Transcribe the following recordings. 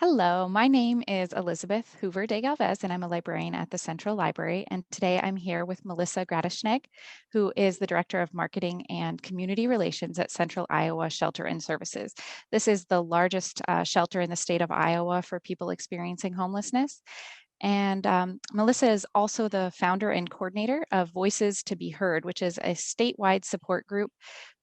Hello, my name is Elizabeth Hoover de Galvez, and I'm a librarian at the Central Library. And today I'm here with Melissa Gradischnig, who is the Director of Marketing and Community Relations at Central Iowa Shelter and Services. This is the largest shelter in the state of Iowa for people experiencing homelessness. And Melissa is also the founder and coordinator of Voices to Be Heard, which is a statewide support group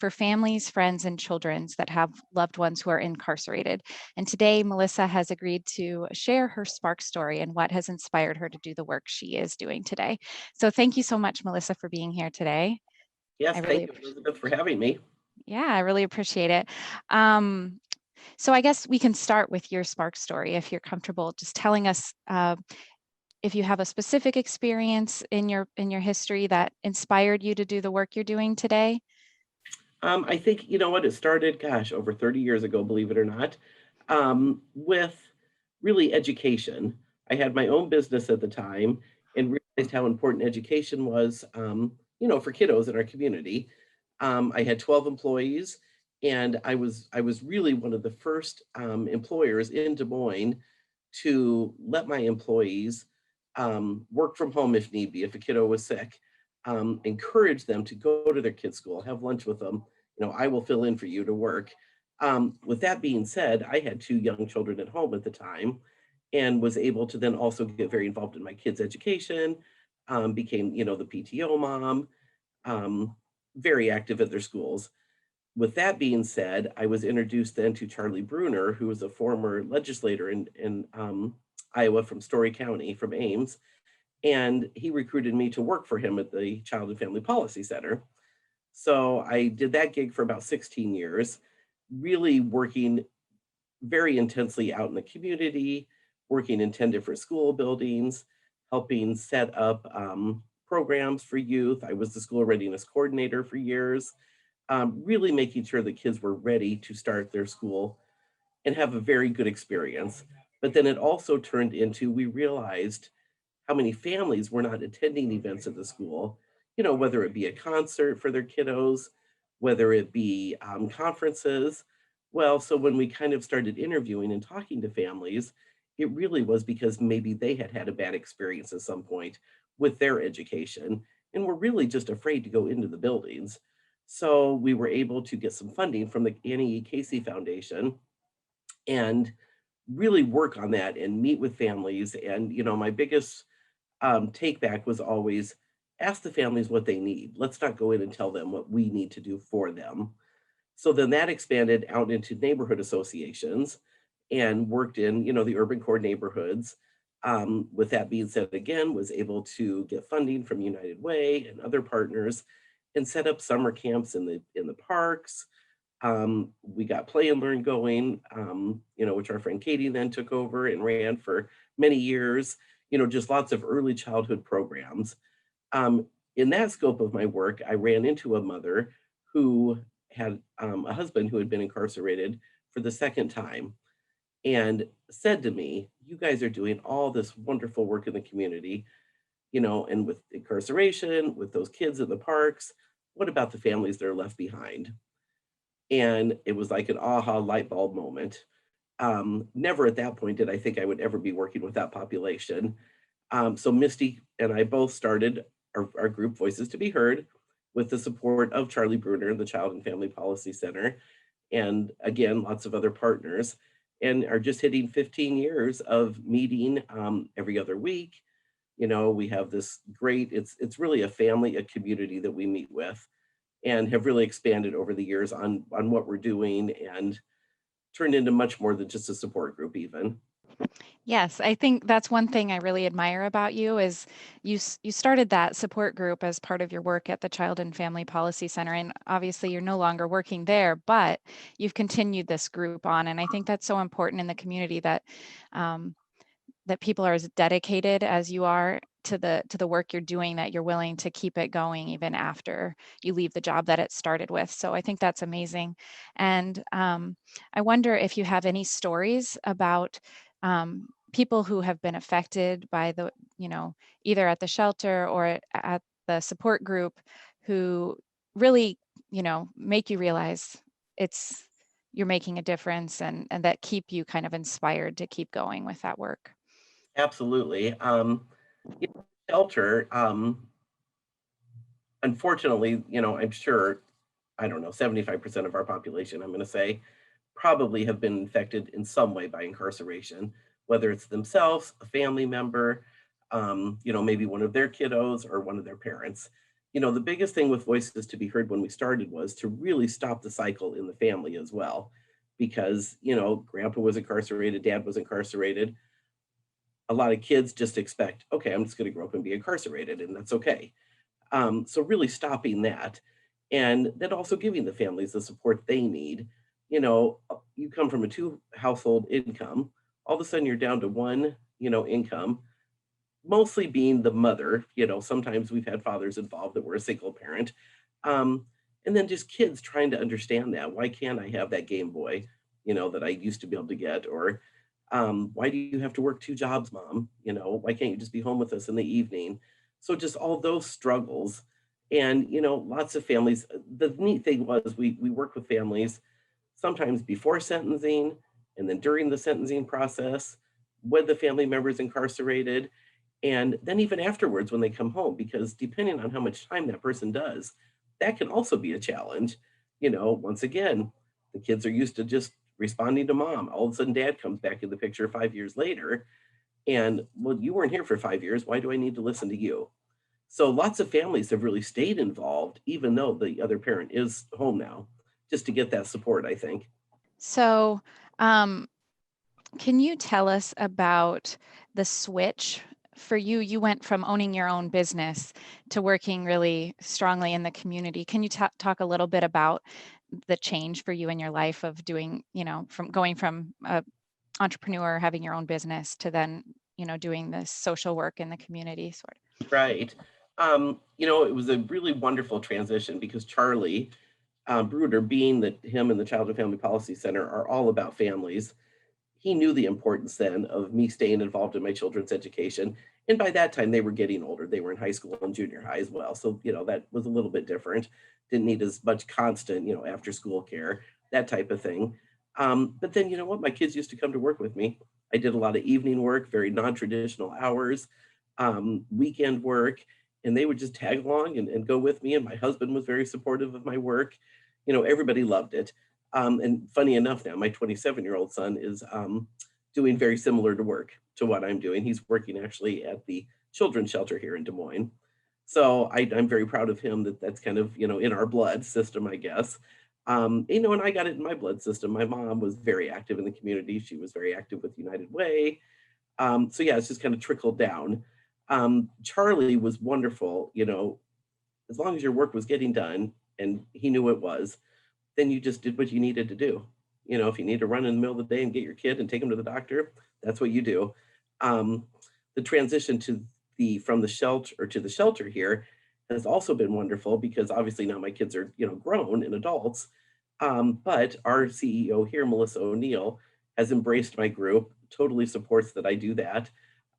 for families, friends, and children that have loved ones who are incarcerated. And today, Melissa has agreed to share her Spark story and what has inspired her to do the work she is doing today. So thank you so much, Melissa, for being here today. I Yes, really thank you, appreciate Elizabeth, for having me. Yeah, I really appreciate it. Um, so I guess we can start with your Spark story if you're comfortable just telling us if you have a specific experience in your history that inspired you to do the work you're doing today. I think, you know what, it started, gosh, over 30 years ago, believe it or not, with really education. I had my own business at the time and realized how important education was, for kiddos in our community. I had 12 employees, and I was really one of the first employers in Des Moines to let my employees work from home if need be, if a kiddo was sick, encourage them to go to their kids' school, have lunch with them. I will fill in for you to work. With that being said, I had two young children at home at the time and was able to then also get very involved in my kids' education, became, the PTO mom, um, very active at their schools. With that being said, I was introduced then to Charlie Bruner, who was a former legislator in Iowa from Story County, from Ames, and he recruited me to work for him at the Child and Family Policy Center. So I did that gig for about 16 years, really working very intensely out in the community, working in 10 different school buildings, helping set up programs for youth. I was the school readiness coordinator for years, really making sure the kids were ready to start their school and have a very good experience. But then it also turned into, we realized how many families were not attending events at the school, whether it be a concert for their kiddos, whether it be conferences. Well, so when we kind of started interviewing and talking to families, it really was because maybe they had had a bad experience at some point with their education and were really just afraid to go into the buildings. So we were able to get some funding from the Annie E. Casey Foundation and really work on that and meet with families. And, my biggest take back was always ask the families what they need. Let's not go in and tell them what we need to do for them. So then that expanded out into neighborhood associations and worked in, the urban core neighborhoods. With that being said, again, was able to get funding from United Way and other partners and set up summer camps in the parks. We got Play and Learn going, which our friend Katie then took over and ran for many years, just lots of early childhood programs. In that scope of my work, I ran into a mother who had a husband who had been incarcerated for the second time and said to me, "You guys are doing all this wonderful work in the community, and with incarceration, with those kids in the parks, what about the families that are left behind?" And it was like an aha light bulb moment. Never at that point did I think I would ever be working with that population. So Misty and I both started our group Voices to Be Heard with the support of Charlie Bruner, the Child and Family Policy Center, and again, lots of other partners, and are just hitting 15 years of meeting every other week. We have this great, it's really a family, a community that we meet with and have really expanded over the years on what we're doing and turned into much more than just a support group even. Yes, I think that's one thing I really admire about you is you started that support group as part of your work at the Child and Family Policy Center, and obviously you're no longer working there, but you've continued this group on, and I think that's so important in the community um, that people are as dedicated as you are to the work you're doing, that you're willing to keep it going even after you leave the job that it started with. So I think that's amazing. And I wonder if you have any stories about people who have been affected by either at the shelter or at the support group who really, make you realize it's you're making a difference and that keep you kind of inspired to keep going with that work. Absolutely. You know, shelter, unfortunately, I'm sure, I don't know, 75% of our population, I'm going to say, probably have been infected in some way by incarceration, whether it's themselves, a family member, maybe one of their kiddos or one of their parents. The biggest thing with Voices to Be Heard when we started was to really stop the cycle in the family as well. Because, grandpa was incarcerated, dad was incarcerated. A lot of kids just expect, okay, I'm just going to grow up and be incarcerated, and that's okay. So really stopping that, and then also giving the families the support they need. You come from a two household income, all of a sudden you're down to one, income, mostly being the mother. Sometimes we've had fathers involved that were a single parent. Um, and then just kids trying to understand that. Why can't I have that Game Boy, that I used to be able to get? Or why do you have to work two jobs, mom? Why can't you just be home with us in the evening? So just all those struggles. And, lots of families. The neat thing was we work with families sometimes before sentencing and then during the sentencing process, when the family member is incarcerated, and then even afterwards when they come home, because depending on how much time that person does, that can also be a challenge. Once again, the kids are used to just responding to mom. All of a sudden, dad comes back in the picture 5 years later. And, well, you weren't here for 5 years. Why do I need to listen to you? So lots of families have really stayed involved, even though the other parent is home now, just to get that support, I think. So, um, can you tell us about the switch for you? You went from owning your own business to working really strongly in the community. Can you talk a little bit about the change for you in your life of doing, from going from a entrepreneur, having your own business to then, doing this social work in the community sort of? Right. It was a really wonderful transition because Charlie Bruder, being that him and the Child and Family Policy Center are all about families, he knew the importance then of me staying involved in my children's education. And by that time, they were getting older. They were in high school and junior high as well. So, that was a little bit different. Didn't need as much constant, after school care, that type of thing. But then, you know what? My kids used to come to work with me. I did a lot of evening work, very non traditional hours, weekend work, and they would just tag along and go with me. And my husband was very supportive of my work. Everybody loved it. And funny enough, now my 27-year-old son is doing very similar to work to what I'm doing. He's working actually at the children's shelter here in Des Moines. So I'm very proud of him that that's kind of, in our blood system, I guess. And I got it in my blood system. My mom was very active in the community. She was very active with United Way. So yeah, it's just kind of trickled down. Charlie was wonderful, as long as your work was getting done and he knew it was, then you just did what you needed to do. If you need to run in the middle of the day and get your kid and take him to the doctor, that's what you do. Um, the transition to the from the shelter to the shelter here has also been wonderful because obviously now my kids are grown and adults. But our CEO here, Melissa O'Neill, has embraced my group, totally supports that I do that.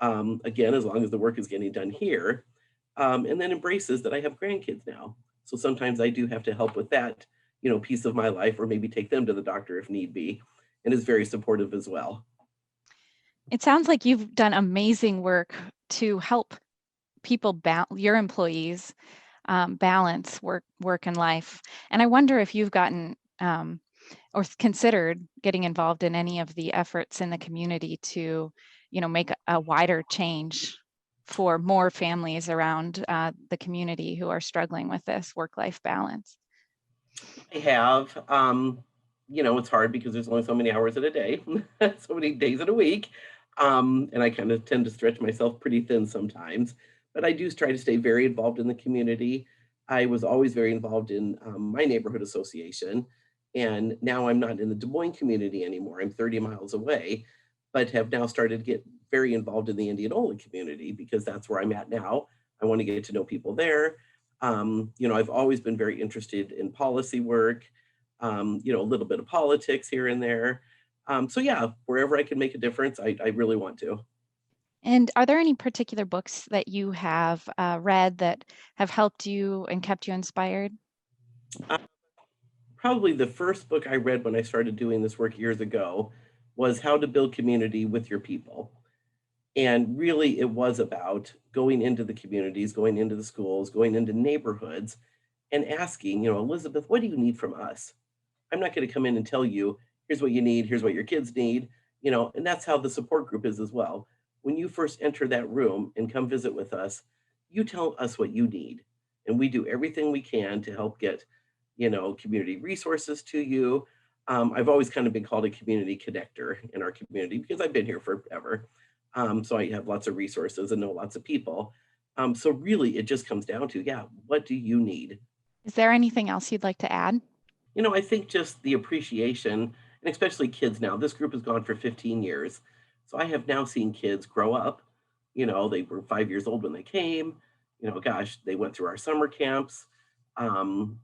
Again, as long as the work is getting done here, and then embraces that I have grandkids now. So sometimes I do have to help with that, piece of my life, or maybe take them to the doctor if need be, and is very supportive as well. It sounds like you've done amazing work to help people, your employees, balance work and life. And I wonder if you've gotten or considered getting involved in any of the efforts in the community to, make a wider change for more families around the community who are struggling with this work-life balance. I have, it's hard because there's only so many hours in a day, so many days in a week. And I kind of tend to stretch myself pretty thin sometimes, but I do try to stay very involved in the community. I was always very involved in my neighborhood association, and now I'm not in the Des Moines community anymore. I'm 30 miles away, but have now started to get very involved in the Indianola community because that's where I'm at now. I want to get to know people there. I've always been very interested in policy work, a little bit of politics here and there. So yeah, wherever I can make a difference, I really want to. And are there any particular books that you have read that have helped you and kept you inspired? probably the first book I read when I started doing this work years ago was How to Build Community with Your People. And really, it was about going into the communities, going into the schools, going into neighborhoods, and asking, Elizabeth, what do you need from us? I'm not going to come in and tell you, here's what you need, here's what your kids need, and that's how the support group is as well. When you first enter that room and come visit with us, you tell us what you need, and we do everything we can to help get, community resources to you. I've always kind of been called a community connector in our community because I've been here forever. So I have lots of resources and know lots of people. So really, it just comes down to, yeah, what do you need? Is there anything else you'd like to add? I think just the appreciation, and especially kids now. This group has gone for 15 years. So I have now seen kids grow up. They were 5 years old when they came. Gosh, they went through our summer camps. Um,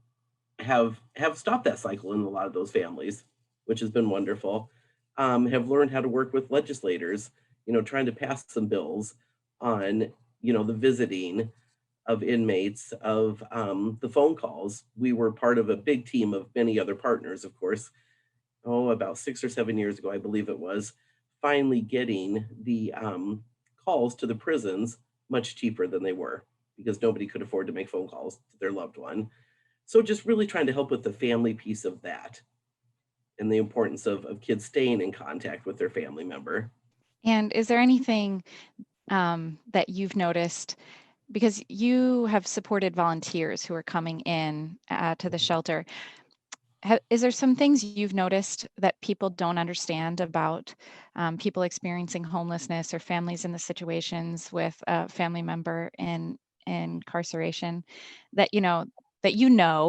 have stopped that cycle in a lot of those families, which has been wonderful. Have learned how to work with legislators, trying to pass some bills on, the visiting of inmates, of the phone calls. We were part of a big team of many other partners, of course. Oh, about 6 or 7 years ago, I believe it was, finally getting the calls to the prisons much cheaper than they were because nobody could afford to make phone calls to their loved one. So just really trying to help with the family piece of that and the importance of kids staying in contact with their family member. And is there anything that you've noticed, because you have supported volunteers who are coming in to the shelter? Is there some things you've noticed that people don't understand about people experiencing homelessness or families in the situations with a family member in incarceration that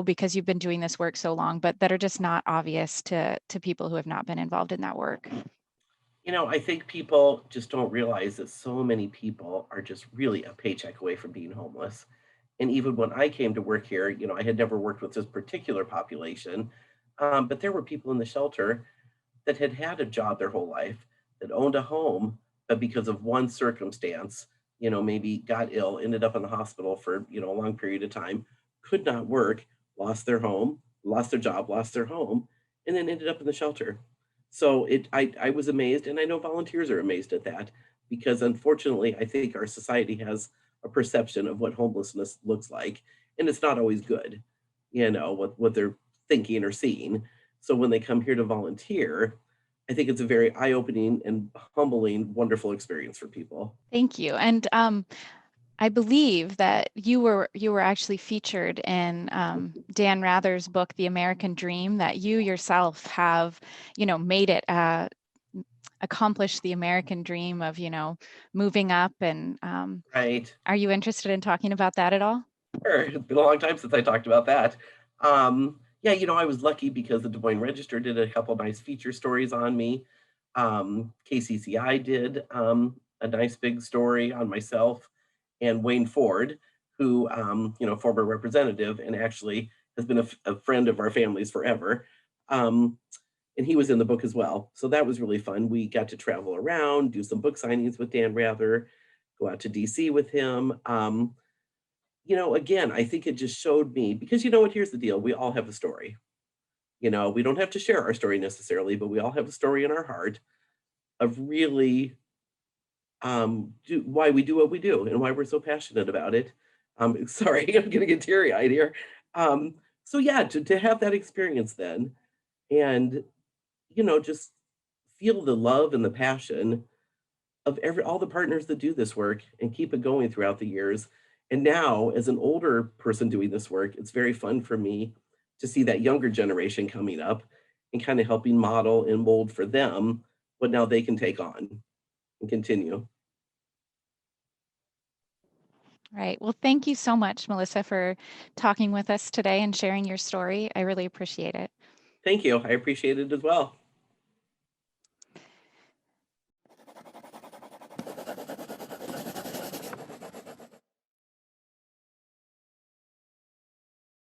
because you've been doing this work so long, but that are just not obvious to people who have not been involved in that work? I think people just don't realize that so many people are just really a paycheck away from being homeless. And even when I came to work here, I had never worked with this particular population, but there were people in the shelter that had had a job their whole life, that owned a home, but because of one circumstance, maybe got ill, ended up in the hospital for, a long period of time, could not work, lost their home, lost their job, lost their home, and then ended up in the shelter. So I was amazed, and I know volunteers are amazed at that because unfortunately, I think our society has a perception of what homelessness looks like, and it's not always good, what they're thinking or seeing. So when they come here to volunteer, I think it's a very eye-opening and humbling, wonderful experience for people. Thank you. And I believe that you were actually featured in Dan Rather's book, The American Dream, that you yourself have, made it accomplish the American dream of, moving up. And Right. are you interested in talking about that at all? Sure. It's been a long time since I talked about that. Yeah, I was lucky because the Des Moines Register did a couple nice feature stories on me. KCCI did a nice big story on myself and Wayne Ford, who, former representative and actually has been a friend of our families forever. Um, and he was in the book as well. So that was really fun. We got to travel around, do some book signings with Dan Rather, go out to DC with him. Again, I think it just showed me because you know what? Here's the deal. We all have a story. We don't have to share our story necessarily, but we all have a story in our heart of really why we do what we do and why we're so passionate about it. Sorry, I'm gonna get teary-eyed here. So yeah, to have that experience then and just feel the love and the passion of all the partners that do this work and keep it going throughout the years. And now, as an older person doing this work, it's very fun for me to see that younger generation coming up and kind of helping model and mold for them what now they can take on and continue. Right. Well, thank you so much, Melissa, for talking with us today and sharing your story. I really appreciate it. Thank you. I appreciate it as well.